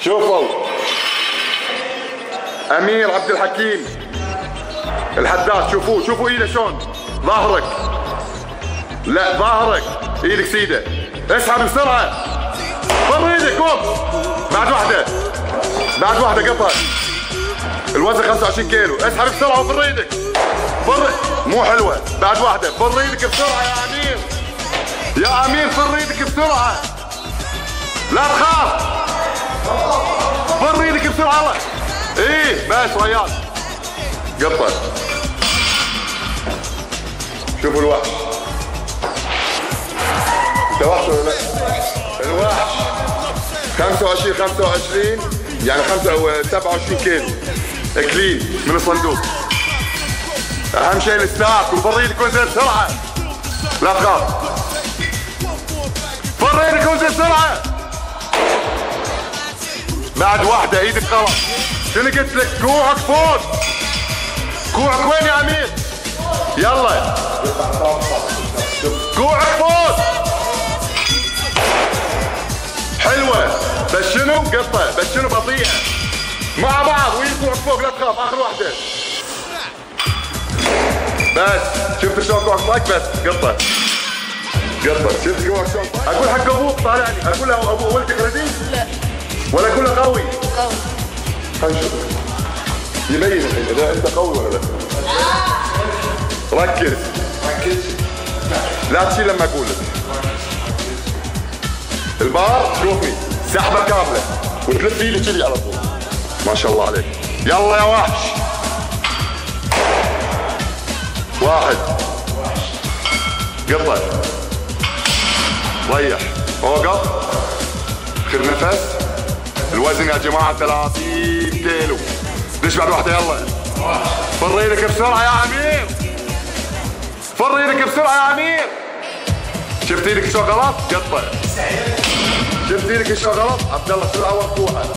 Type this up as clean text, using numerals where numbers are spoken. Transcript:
شوفوا امير عبد الحكيم الحداد، شوفوا ايده شلون، ظهرك، لا ظهرك، ايدك سيده، اسحب بسرعه، فر ايدك، قوم، بعد واحده قطع، الوزن 25 كيلو، اسحب بسرعه وفر ايدك، مو حلوه، بعد واحده، فر ايدك بسرعه يا امير فر ايدك بسرعه، لا تخاف، فر ايدك بسرعه، ايه بس ريال، قطع، شوفوا الوحش، انت وحش ولا لا؟ الوحش 25 يعني 27 كيلو كلين من الصندوق. اهم شيء الستارت وفر ايدك وانزل بسرعه، لا تخاف، فر ايدك وانزل بسرعه، بعد واحده ايدك غلط، شنو قلت لك؟ كوعك فوق، كوعك وين يا امير؟ يلا كوعك فوق، حلوه، بس شنو قطه، بس شنو بطيئه، مع بعض وين كوعك فوق، لا تخاف، اخر واحده، بس شفت شلون كوعك طاق، بس قطه، شفت كوعك شلون؟ اقول حق ابوك طالعني، اقول له ابو ولدك رديء؟ لا، ولا اقول له قوي؟ خلينا نشوف يبين الحين اذا انت قوي ولا لا. ركز لا تشيل لما اقول لك. البار شوفي سحبه كامله وتلف ايدك كذي على طول، ما شاء الله عليك، يلا يا وحش، واحد، قطع، ريح، اوقف، خذ نفس، الوزن يا جماعه 30 كيلو، ليش بعد واحده، يلا فر ايدك بسرعه يا امير، فر ايدك بسرعه يا امير، شفت ايدك شو غلط؟ قطع، شفت ايدك شو غلط؟ عبد الله بسرعه وقفوها.